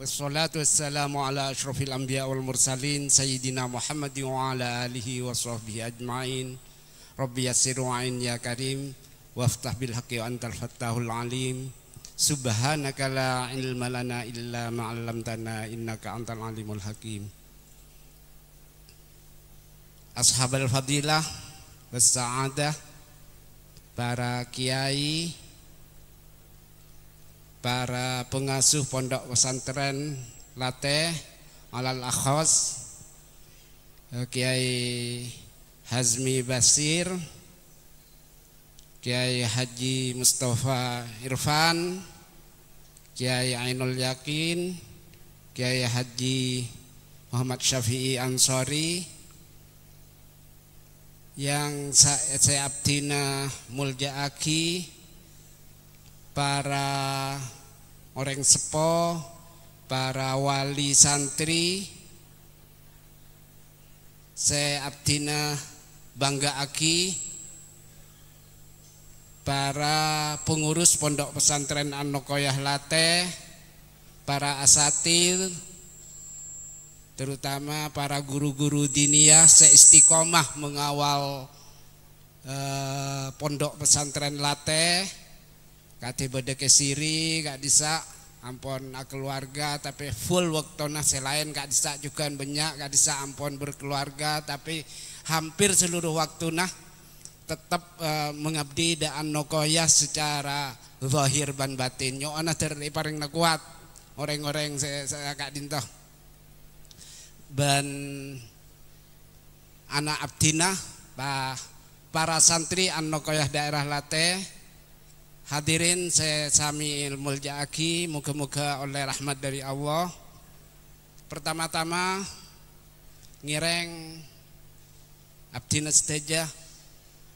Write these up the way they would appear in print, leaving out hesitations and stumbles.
Wassalatu wassalamu ala ashrafil anbiya wal mursalin Sayyidina Muhammadin wa ala alihi wa sahbihi ajma'in. Rabbi yassir wa'in ya karim waftah bil haqqi wa antal fattahul alim. Subhanaka la ilma lana illa ma'allamtana innaka antal alimul hakim. Ashabal fadilah wassa'adah, para kiai, para pengasuh pondok pesantren Lateh Alal Akhos, Kiai Hazmi Basir, Kiai Haji Mustafa Irfan, Kiai Ainul Yakin, Kiai Haji Muhammad Syafi'i Ansori, yang saya abdina muljaaki, para orang sepo, para wali santri, saya abdina banggaaki, para pengurus pondok pesantren An-Nuqoyah Lateh, para asatir, terutama para guru-guru diniyah seistiqomah mengawal pondok pesantren Lateh. Kati beda kesiri gak bisa ampun keluarga tapi full waktuna selain gak bisa juga banyak gak bisa ampun berkeluarga tapi hampir seluruh waktuna tetap mengabdi da An-Nuqoyah secara zahir ban batin. Nyo ana paling kuat orang-orang saya gak dintoh ban anak abdina para santri An-Nuqoyah daerah Lateh. Hadirin saya sami muljaaki, moga-moga oleh rahmat dari Allah. Pertama-tama ngireng abdina seteja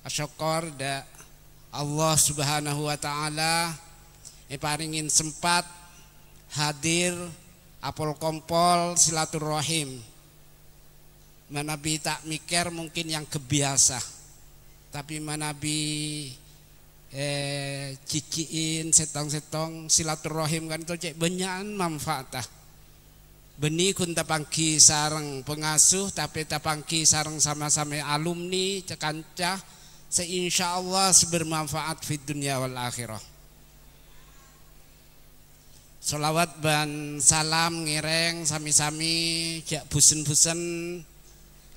asyukur da Allah Subhanahu wa taala paringin sempat hadir apol kompol silaturahim. Manabi tak mikir mungkin yang kebiasa, tapi manabi ciciin setong-setong silaturahim kan itu cek banyakan manfaatah. Beni kun tapangki sarang pengasuh tapi tapangki sarang sama-sama alumni cekanca seinsyaallah bermanfaat fid dunya wal akhirah. Sholawat ban salam ngireng sami-sami jak busen-busen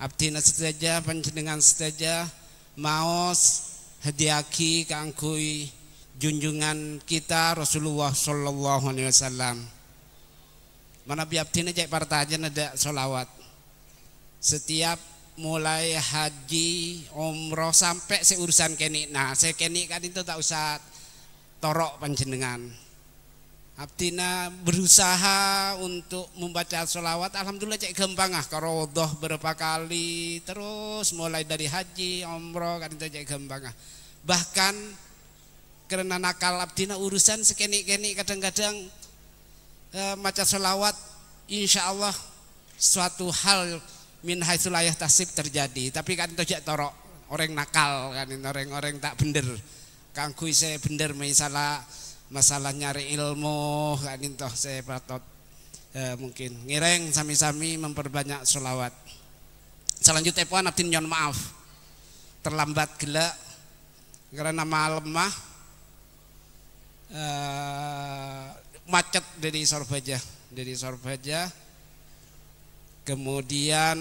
abdina seteja panjenengan seteja maos hadiaki kangkui junjungan kita Rasulullah sallallahu alaihi wasallam. Mana biabtina cek partajan ada sholawat. Setiap mulai haji, umroh sampai seurusan keni. Nah, saya keni kan itu tak usah torok panjenengan. Abdina berusaha untuk membaca sholawat, alhamdulillah cek gampang karodoh berapa kali terus mulai dari haji, umroh kan itu cek gampang. Bahkan karena nakal abdina urusan sekeni-keni kadang-kadang maca sholawat, insya Allah suatu hal min haitsu la yahtasib terjadi. Tapi kan itu cek torok orang nakal kan, orang-orang tak bener. Kangkui saya bener masalah nyari ilmu kan itu saya patot mungkin ngireng sami-sami memperbanyak sholawat. Selanjutnya puan abdin nyon maaf terlambat gila karena malemah macet dari Sorbaja kemudian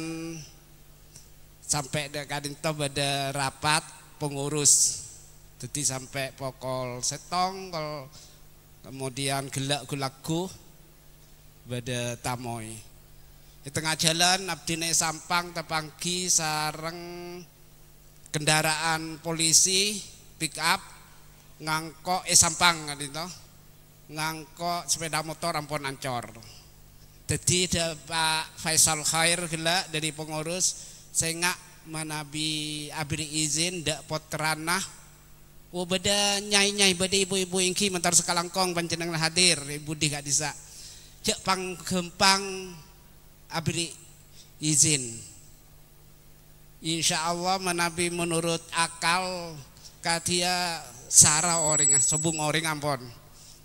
sampai kadinto pada rapat pengurus. Jadi sampai pokol setong, kemudian gelak gulaku pada tamoy. Di tengah jalan abdine sampang tepangki sareng kendaraan polisi pick up ngangkok sampang kan itu ngangkok sepeda motor ampun ancor. Jadi ada Pak Faisal Khair gelak dari pengurus saya ngak manabi abri izin dak potranah. Beda nyai-nyai beda ibu-ibu ingki mentar sekalangkong panjenengan hadir ibu di gak bisa cek pang gempang abri izin insyaallah menabi menurut akal kadia sara orang sobung orang ampun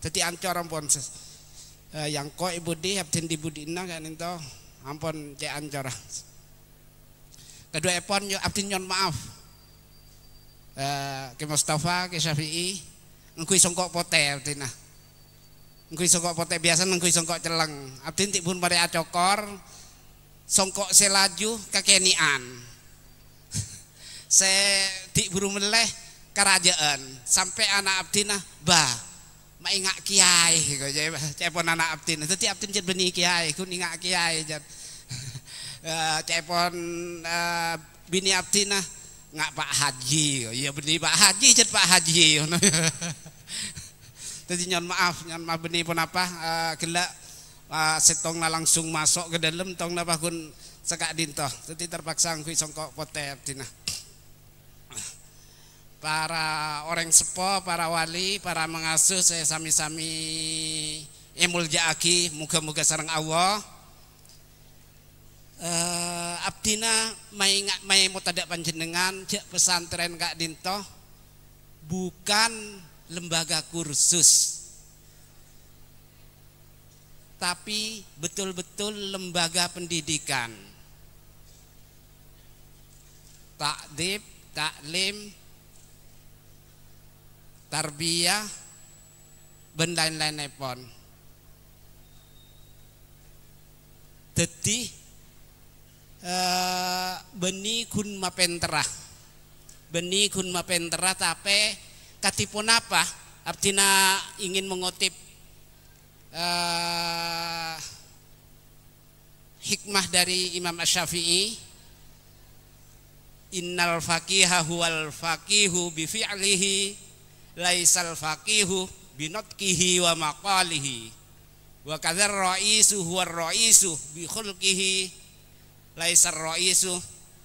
jadi ancor ampun yang kok budi abdin di budina kan itu ampun cek ancor. Kedua epon yo abdin nyon maaf. Ke Mustafa ke Syafi'i ngkui songkok pote abdina. Ngkui songkok pote biasa ngkui songkok celeng. Abdin tik pun pada acokor songkok selaju kakenian. Se tik buru meleh kerajaan sampai anak abdina maingak kiai kok cepon anak abdina dadi abdin jet beni kiai kun ingak kiai jet cepon bini abdina ngak Pak Haji ya beni Pak Haji jet Pak Haji ngono. Dadi nyon maaf beni pun apa gelak setong langsung masuk ke dalam tong napa kun sekak dintoh dadi terpaksa ngui songkok pote abdina. Para orang sepo, para wali, para mengasuh saya sami-sami emuljaaki muga-muga sareng Allah. Abdina mai mutadak panjenengan jak pesantren Kak Dinto bukan lembaga kursus, tapi betul-betul lembaga pendidikan, takdib, taklim, tarbiyah, ben lain-lain pon. Dadi beni kun mapenterah. Beni kun mapenterah tapi katipun apa? Abdina ingin mengutip hikmah dari Imam Asy-Syafi'i. Innal faqiha huwal faqihu bi fi'lihi laisal faqihu binotkihi wa maqalihi wa kadzar ra'isu huwar ra'isu bi khulqihi laisar ra'isu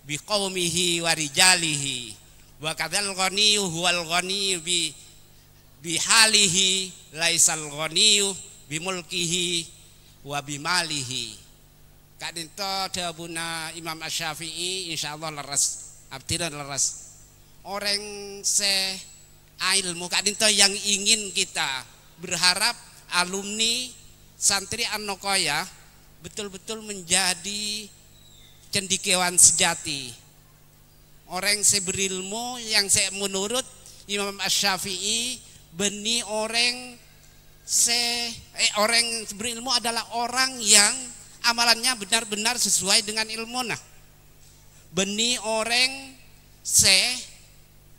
bi qaumihi wa rijalihi wa kadzal ghaniyyu huwal ghaniyyu bi halihi laisal ghaniyyu bi mulkihi wa bi malihi. Kak dinto dawuhna Imam Asy-Syafi'i insyaallah leres abdina leres orang se ilmu Kak Dinto yang ingin kita berharap alumni santri An-Nokoya betul-betul menjadi cendekiawan sejati, orang seberilmu yang saya menurut Imam Asy-Syafi'i beni orang berilmu adalah orang yang amalannya benar-benar sesuai dengan ilmu. Nah beni orang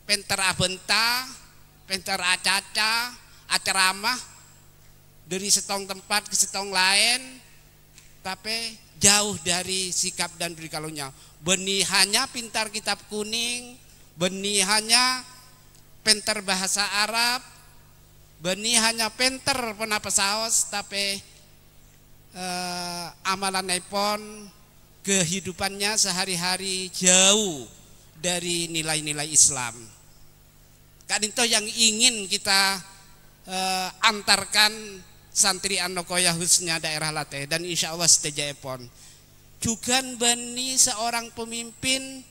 penter abenta, penter acaca, aceramah dari setong tempat ke setong lain, tapi jauh dari sikap dan berikalunya. Beni hanya pintar kitab kuning, beni hanya pintar bahasa Arab, beni hanya pintar penapasaos, tapi amalan pon kehidupannya sehari-hari jauh dari nilai-nilai Islam. Kak Dinto yang ingin kita antarkan santri An-Nokoya khususnya daerah Lateh dan insya Allah seteja pon. Juga bani seorang pemimpin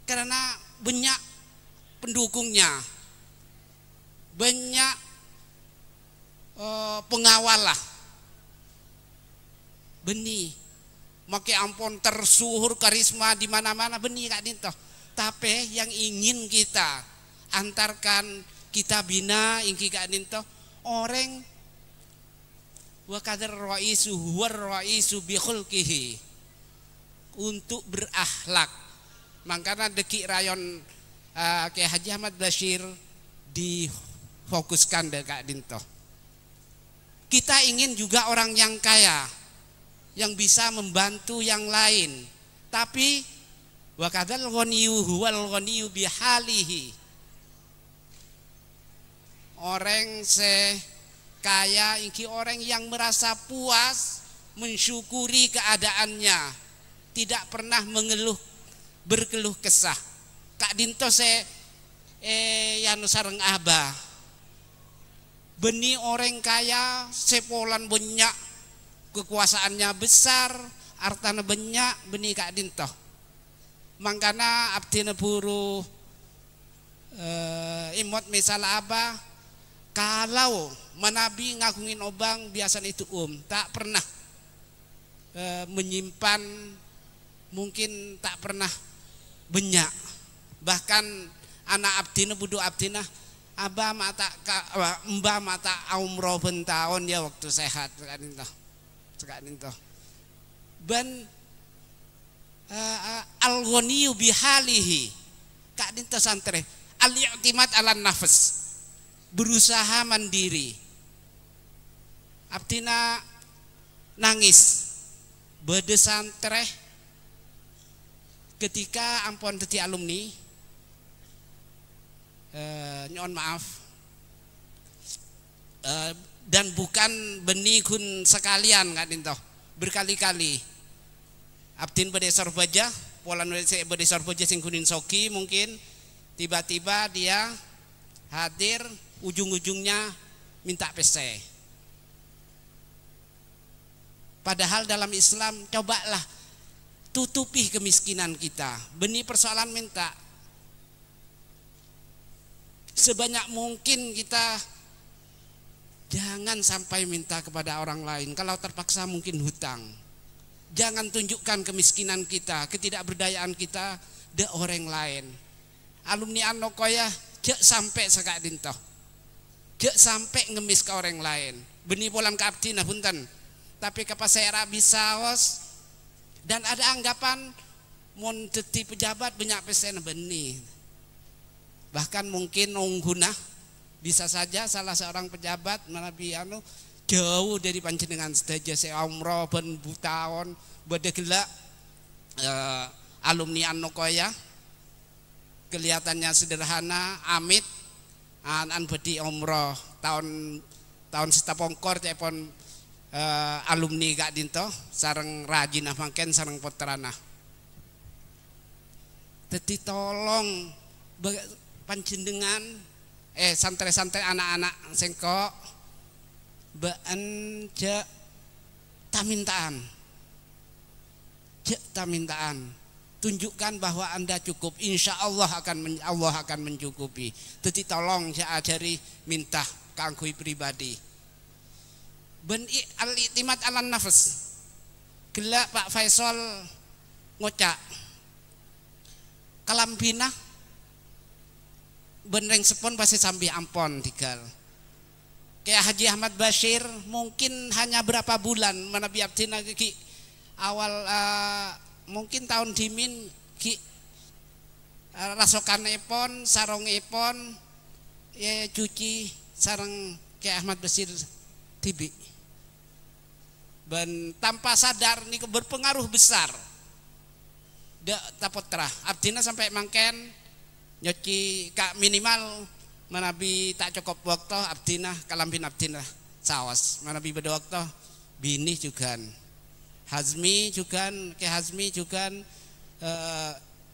karena banyak pendukungnya, banyak pengawal lah. Beni, make ampun tersuhur karisma di mana-mana beni Kak Dinto. Tapi yang ingin kita antarkan kita bina ingki Kak Dinto orang wa kadar ra'isu huwar ra'isu bi khulqihi untuk berakhlak. Makanya deki rayon Kiai Haji Ahmad Bashir difokuskan deh Kak Dinto. Kita ingin juga orang yang kaya, yang bisa membantu yang lain, tapi wa kadzal ghaniyyu huwal ghaniyyu bihalihi. Orang kaya iki orang yang merasa puas, mensyukuri keadaannya, tidak pernah berkeluh kesah. Kak Dinto yanu sareng abah. Beni orang kaya sepolan banyak, kekuasaannya besar, artana banyak beni Kak Dinto. Mangkana abdina buru imot misal abah Kalau Manabi ngagungin obang biasanya itu tak pernah menyimpan, mungkin tak pernah banyak. Bahkan anak abdina budu abdina abah mata mbah mata umroh bentahun ya waktu sehat sekarang itu ban al-ghaniyu bihalihi kak dinta santre al-i'timad ala nafas, berusaha mandiri. Abdina nangis bede santre ketika ampun teti alumni nyon maaf dan bukan benikun sekalian kak dinto berkali-kali abdin bede sorbaja polan bede sorbaja sing kunin soki, mungkin tiba-tiba dia hadir ujung-ujungnya minta PC. Padahal dalam Islam cobalah tutupi kemiskinan kita. Benih persoalan minta sebanyak mungkin kita jangan sampai minta kepada orang lain. Kalau terpaksa mungkin hutang. Jangan tunjukkan kemiskinan kita, ketidakberdayaan kita de orang lain. Alumni Anokoya jek sampai sekak dintoh. Jek sampai ngemis ke orang lain. Benih polan ke abdi nah punten. Tapi kapasera bisa was dan ada anggapan mon teti pejabat banyak pesen benih. Bahkan mungkin ungguna bisa saja salah seorang pejabat Nabi anu jauh dari panjenengan sedaja se umroh ben butaon bade gela alumni Anokoya kelihatannya sederhana amit an bedi umroh tahun setapongkor cepon alumni gak dinto sareng rajin mangken sareng potrana teti tolong panjenengan santai-santai anak-anak sengkok baan je tamintaan tunjukkan bahwa Anda cukup, insya Allah akan mencukupi. Teti tolong saya ajari minta kangkui pribadi ben al-i'timad ala nafas gelak Pak Faisal ngocak kalambina benreng sepon pasti sambil ampon tigal kayak Haji Ahmad Bashir mungkin hanya berapa bulan manabi abdina ki awal mungkin tahun dimin ki rasokan epon sarong epon ya cuci sarang kayak Ahmad Bashir tibi dan tanpa sadar ini berpengaruh besar dak tapotra abdina sampai mangken nyoci kak minimal manabi tak cukup waktu abdina kalambin abdina sawas manabi beda waktu bini juga Hazmi juga ke Hazmi juga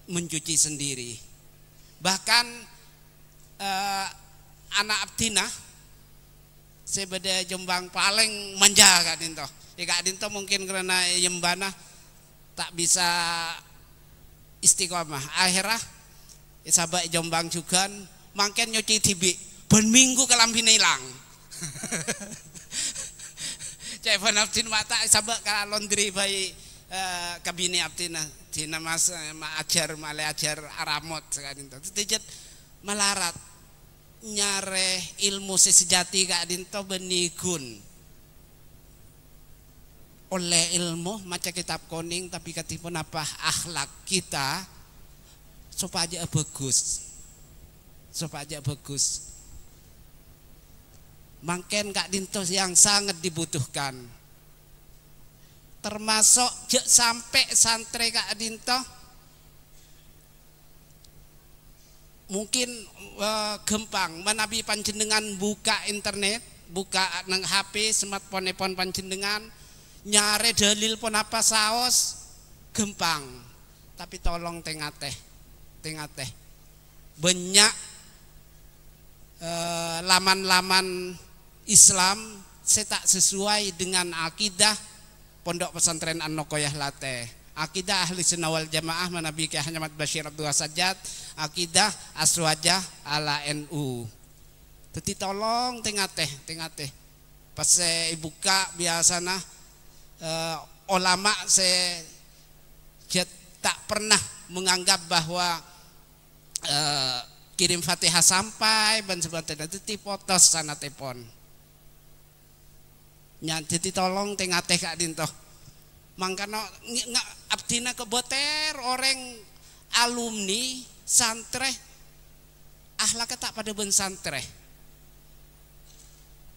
mencuci sendiri bahkan anak abdina sebeda Jombang paling manja kak dinto ya kak dinto mungkin karena yembana tak bisa istiqomah akhirnya sahabat Jombang juga mangken nyuci tibi ben minggu kelambin hilang cek penafsin mata sahabat kalau laundry bayi kabini abdina dina mas ajar male ajar aramot sekali itu melarat nyare ilmu sejati kak dinto benigun oleh ilmu maca kitab kuning tapi ketipun apa akhlak kita supaya bagus mangken kak dinto yang sangat dibutuhkan termasuk sampai santri kak dinto mungkin gempang menabi panjenengan buka internet buka nang HP smartphone panjenengan nyare dalil pun apa saos gempang tapi tolong tengah-teh banyak laman-laman Islam tak sesuai dengan akidah Pondok Pesantren An-Nokoyah Lateh, akidah ahli sunnah wal jamaah manabi Kyai Ahmad Bashir Abdul Sajjad, akidah aswajah ala NU Dadi tolong tengah-teh pas saya buka biasana ulama saya tak pernah menganggap bahwa kirim Fatihah sampai ban sebagainya dadi potos sana tepon nya dadi tolong tengah-teh Kak Dinto mangkana abdina keboter orang alumni santre akhlaknya tak pada ben santre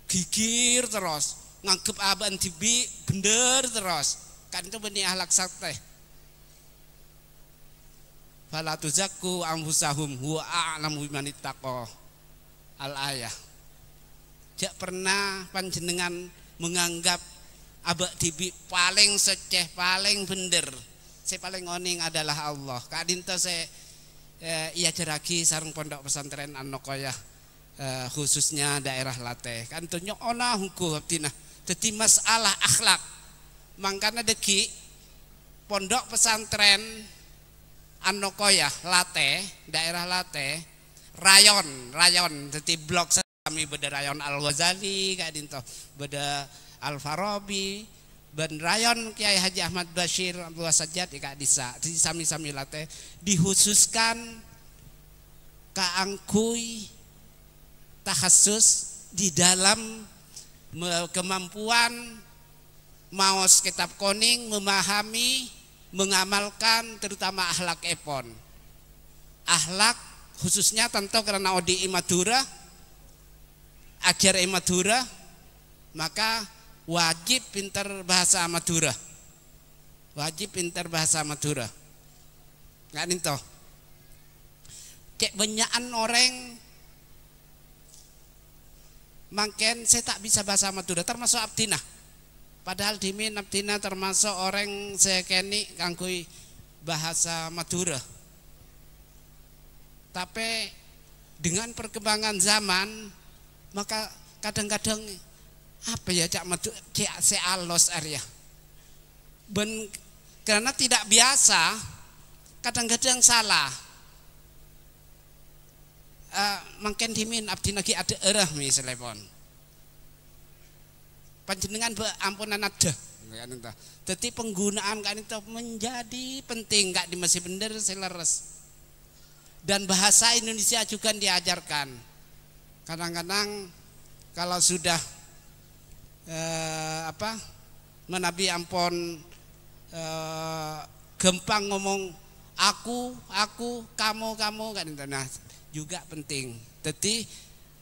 gigir terus nganggep aban tibi bener terus kan itu benih akhlak santre fala tuzakku anfusahum huwa a'lamu biman ittaqa al ayah. Jak pernah panjenengan menganggap abak tibi paling seceh paling bener saya paling oning adalah Allah. Kak Dinto saya ia jeraki sarung pondok pesantren An-Nokoyah khususnya daerah Lateh kan tunjuk ona hukum abdina jadi masalah akhlak mangkana deki pondok pesantren An-Nokoyah Lateh daerah Lateh rayon jadi blok kami beda rayon Al-Ghazali Kak Dinto beda Al-Farabi ben rayon Kiai Haji Ahmad Bashir Abdul Sajjad Kak Disa di sami-sami Lateh dikhususkan kaangkui takhasus di dalam kemampuan maos kitab koning memahami mengamalkan terutama akhlak epon akhlak khususnya tentu karena odi Madura ajar Madura maka wajib pintar bahasa Madura nggak ninto kayak banyakan orang mangken saya tak bisa bahasa Madura termasuk abdina padahal dimin abdina termasuk orang saya keni kangkui bahasa Madura tapi dengan perkembangan zaman maka kadang-kadang apa ya cak madu cak sealos area ben karena tidak biasa kadang-kadang salah mangken dimin abdi lagi ada erah misalnya pon panjenengan ampunan ada jadi penggunaan kan itu menjadi penting nggak di masih bener seleres dan bahasa Indonesia juga diajarkan kadang-kadang kalau sudah menabi ampon gempang ngomong aku kamu kan itu nah juga penting jadi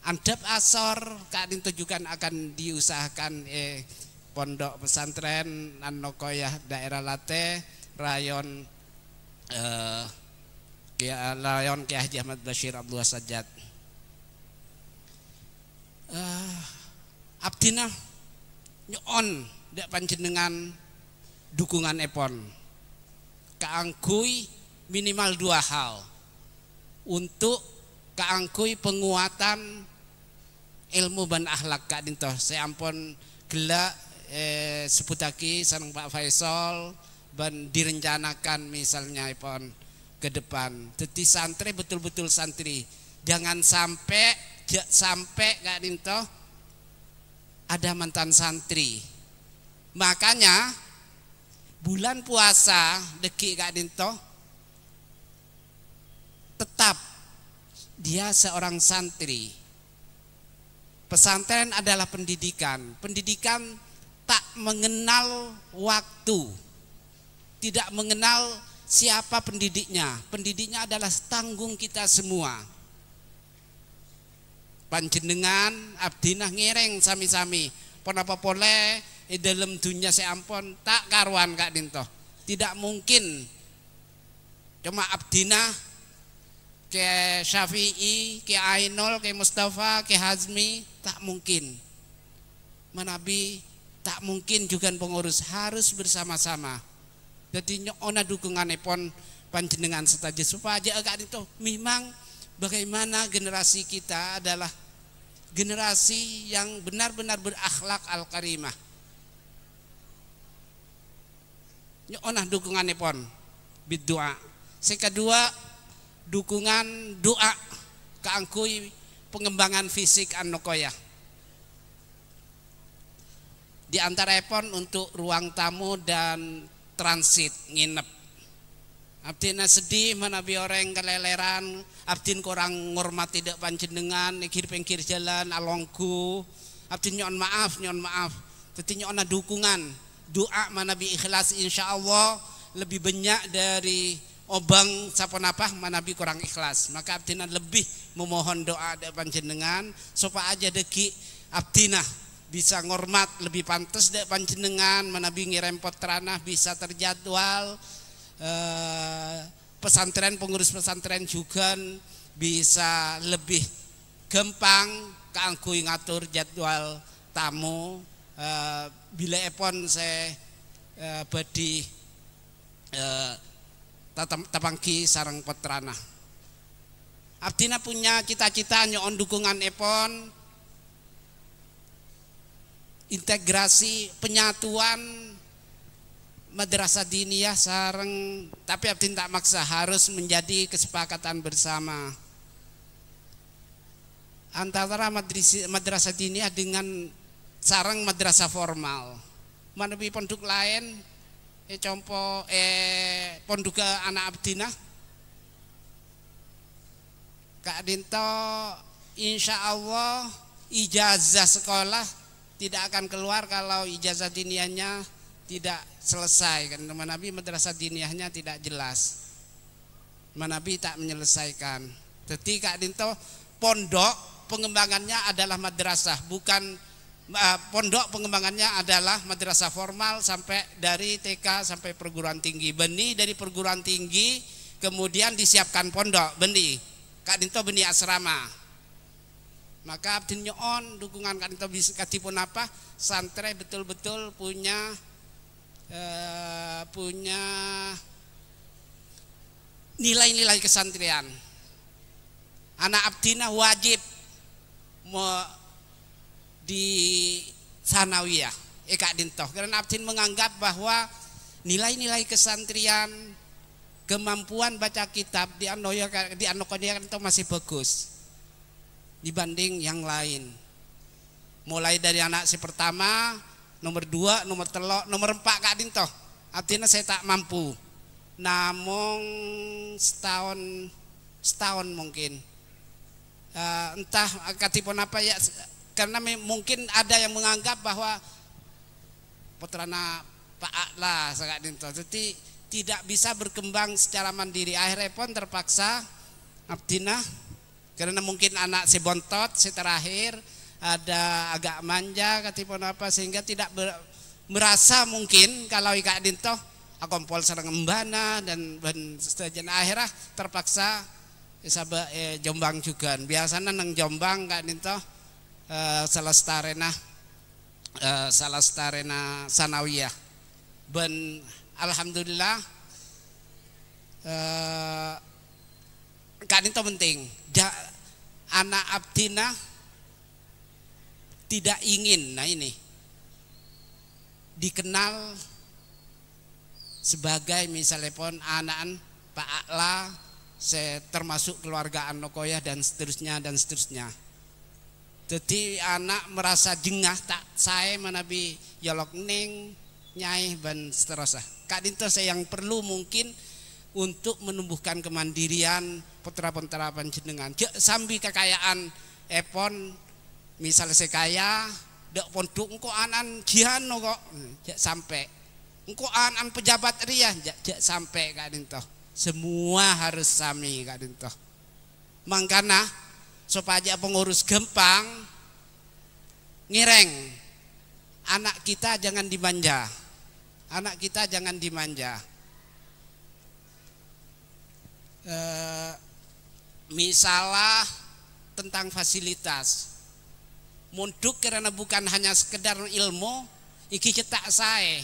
adab asor kan itu juga akan diusahakan pondok pesantren An-Nokoyah daerah Lateh rayon rayon Kiai Haji Ahmad Bashir Abdul Sajjad abdina nyon dak panjenengan dukungan epon kaangkui minimal 2 hal untuk kaangkui penguatan ilmu dan akhlak Kak Dinto saya ampun gelak sebutaki sareng Pak Faisal dan direncanakan misalnya epon ke depan jadi santri betul-betul santri jangan sampai Kak Dinto ada mantan santri makanya bulan puasa deki Kak Dinto tetap dia seorang santri pesantren adalah pendidikan tak mengenal waktu tidak mengenal siapa pendidiknya adalah tanggung kita semua panjenengan abdinah ngereng sami-sami pon apa boleh dalam dunia saya ampun tak karuan Kak Dinto tidak mungkin cuma abdinah ke Syafi'i ke Ainul ke Mustafa ke Hazmi tak mungkin menabi tak mungkin juga pengurus harus bersama-sama jadi ona dukungan pon panjenengan saja supaya Kak Dinto memang bagaimana generasi kita adalah generasi yang benar-benar berakhlak al-karimah. Onah dukungannya pon biddoa. Kedua dukungan doa kaangkui pengembangan fisik anokoya. Di antara epon untuk ruang tamu dan transit nginep. Abdina sedih manabi orang keleleran, abdin kurang ngormati dek panjenengan, ikir pengkir jalan alongku. Abdin nyon maaf. Tetapi nyon dukungan, doa manabi ikhlas insyaallah lebih banyak dari obang saponapah manabi kurang ikhlas. Maka abdina lebih memohon doa dek panjenengan supaya aja deki abdina bisa ngormat lebih pantas dek panjenengan manabi ngirempot ranah bisa terjadwal. Pesantren, pengurus pesantren juga bisa lebih gampang kanggo ngatur jadwal tamu. Bila epon saya badi tapangki sarang potrana. Abdina punya cita-cita nyon dukungan epon integrasi penyatuan madrasah diniyah sareng, tapi abdin tak maksa harus menjadi kesepakatan bersama antara madrasah diniyah dengan sareng madrasah formal. Manabi pondok lain pondok anak abdina Kak Dinto insya Allah ijazah sekolah tidak akan keluar kalau ijazah diniyahnya tidak selesai. Kan Manabi madrasah diniyahnya tidak jelas, Manabi tak menyelesaikan. Jadi Kak Dinto pondok pengembangannya adalah madrasah, bukan pondok pengembangannya adalah madrasah formal sampai dari TK sampai perguruan tinggi. Benih dari perguruan tinggi kemudian disiapkan pondok, benih Kak Dinto benih asrama. Maka abdin nyon dukungan Kak Dinto bisa katipun apa santri betul-betul punya nilai-nilai kesantrian. Anak abdina wajib di sanawiyah Kak Dinto karena abdin menganggap bahwa nilai-nilai kesantrian, kemampuan baca kitab di Anokodia itu masih bagus dibanding yang lain. Mulai dari anak si pertama, nomor 2, nomor 3, nomor 4 Kak Dinto. Artinya saya tak mampu. Namun setahun mungkin. Entah katipun apa ya, karena mungkin ada yang menganggap bahwa putrana Pak Akla Kak Dinto. Jadi tidak bisa berkembang secara mandiri. Akhirnya pun terpaksa abdina karena mungkin anak si bontot si terakhir ada agak manja katipun apa sehingga tidak merasa mungkin kalau Kak Dinto akompol sareng embana dan seterusnya. Akhirnya terpaksa Jombang juga. Biasanya nang Jombang Kak Dinto salah starena sanawiyah. Ben alhamdulillah Kak Dinto penting. Anak abdina tidak ingin, nah ini dikenal sebagai misalnya pun anak Pak Akla, termasuk keluarga Anokoya dan seterusnya. Jadi anak merasa jengah tak saya manabi yolok ning nyai dan seterusnya. Kak Dinto saya yang perlu mungkin untuk menumbuhkan kemandirian putra-putra panjenengan. Sambil kekayaan epon misalnya saya kaya dak pondok engko anan jihan kok sampai engko anan pejabat ria sampai Kak Dinto. Semua harus sami Kak Dinto. Mangkana supaya pengurus gempang ngireng anak kita jangan dimanja. Anak kita jangan dimanja. Misalah tentang fasilitas. Munduk karena bukan hanya sekedar ilmu, iki cetak saya.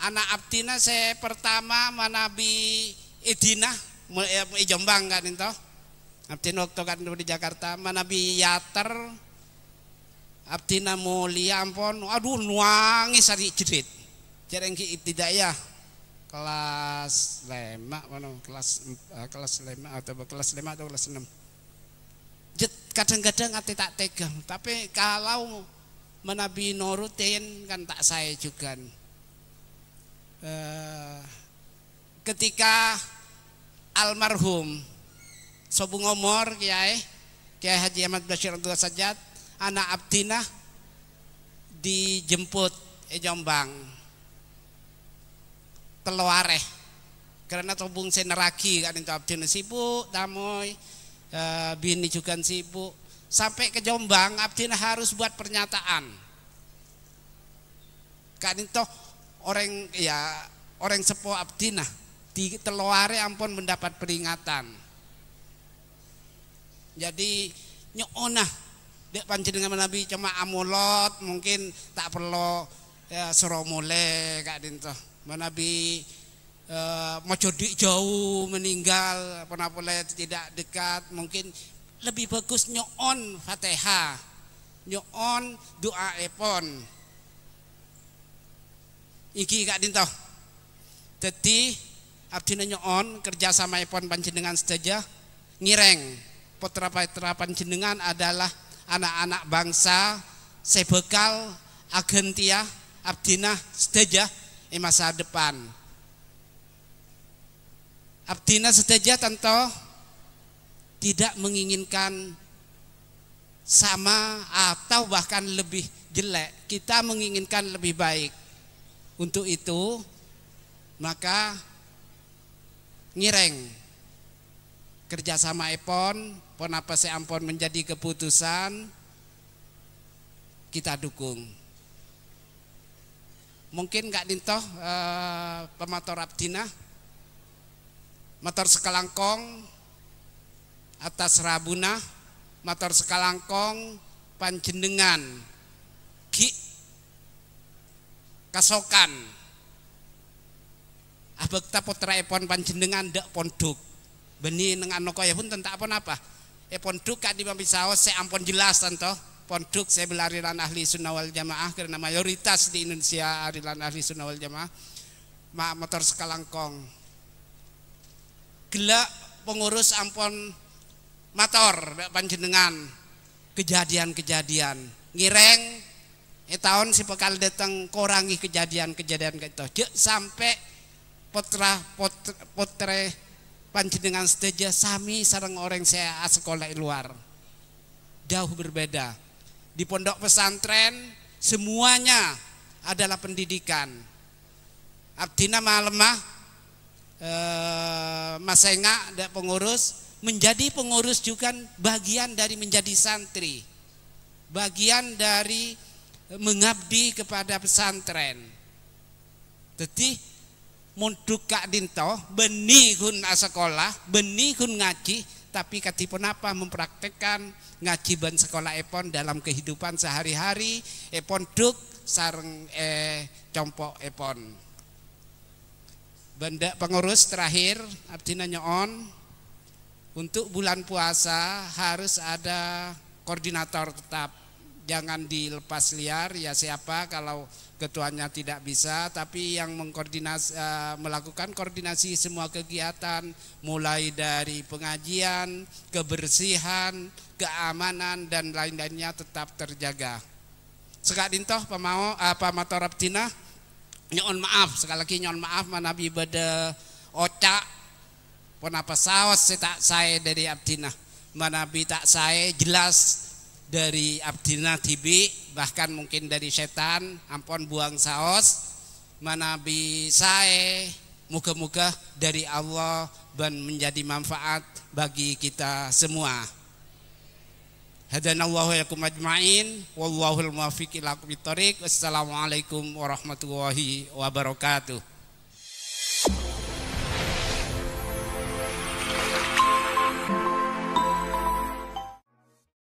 Anak abdina saya pertama manabi Edina, Jombang kan itu. Abdina waktu kan di Jakarta, manabi Yater, abdina mulia ampun, aduh nuangis hari jerit. Jarang tidak ya. Kelas 5 kelas 5 atau kelas 6. kadang-kadang ati tak tegang, tapi kalau menabi nurutin kan tak saya juga. Ketika almarhum Sobung Omor Kiai Haji Ahmad Bashir Abdul Sajjad anak Abdinah dijemput Jombang Teloareh karena tobung seneragi kan itu Abdinah sibuk tamoy bini juga sibuk sampai ke Jombang Abdinah harus buat pernyataan kan itu orang sepuh Abdinah di Teloare ampun mendapat peringatan. Jadi nyonah dek panjenengan Nabi cuma amulot mungkin tak perlu ya suruh mulai kak dinto. Nabi mau jauh meninggal pernah boleh tidak dekat mungkin lebih bagus nyon Fatihah nyon doa epon iki kak dinto. Jadi abdina nyon kerjasama epon panjenengan sedaja ngireng putra-putra panjenengan adalah anak-anak bangsa sebekal agentia abdina sedaja di masa depan. Abdina sedaja tentu tidak menginginkan sama atau bahkan lebih jelek, kita menginginkan lebih baik. Untuk itu maka ngireng kerjasama epon pon apa seampon menjadi keputusan kita dukung. Mungkin gak dintoh pemator abdina motor sekalangkong atas rabuna motor sekalangkong panjenengan ki kasokan abekta putra epon panjenengan dak ponduk beni neng anokoya pun tentak apa ponduk kak di saos saya ampun jelas tentu ponduk saya belariran ahli sunnah wal jamaah karena mayoritas di Indonesia arilan ahli sunnah wal jamaah motor sekalangkong gelak pengurus ampun motor panjenengan kejadian-kejadian ngireng tahun si pekal datang kurangi kejadian-kejadian gitu sampai putra panjenengan sedaja sami sareng orang saya sekolah luar jauh berbeda di pondok pesantren semuanya adalah pendidikan abdina malemah masenga dan pengurus menjadi pengurus juga bagian dari menjadi santri bagian dari mengabdi kepada pesantren. Jadi munduk kak dinto benih kun sekolah benih kun ngaji tapi katipun apa mempraktekkan ngaji ban sekolah epon dalam kehidupan sehari-hari epon duk sareng compok epon. Benda pengurus terakhir abdina nyoon untuk bulan puasa harus ada koordinator tetap. Jangan dilepas liar ya siapa kalau ketuanya tidak bisa tapi yang melakukan koordinasi semua kegiatan mulai dari pengajian, kebersihan, keamanan dan lain-lainnya tetap terjaga. Sekak dintoh pamator abdina nyon maaf sekali lagi nyon maaf manabi beda ocak pun apa saos saya dari abdina manabi tak saya jelas dari abdina tibi bahkan mungkin dari setan ampun buang saos manabi saya muka-muka dari Allah dan menjadi manfaat bagi kita semua. Hadanallahu yakum ajmain wallahul muwaffiq ila aqwamit thoriq. Wassalamualaikum warahmatullahi wabarakatuh.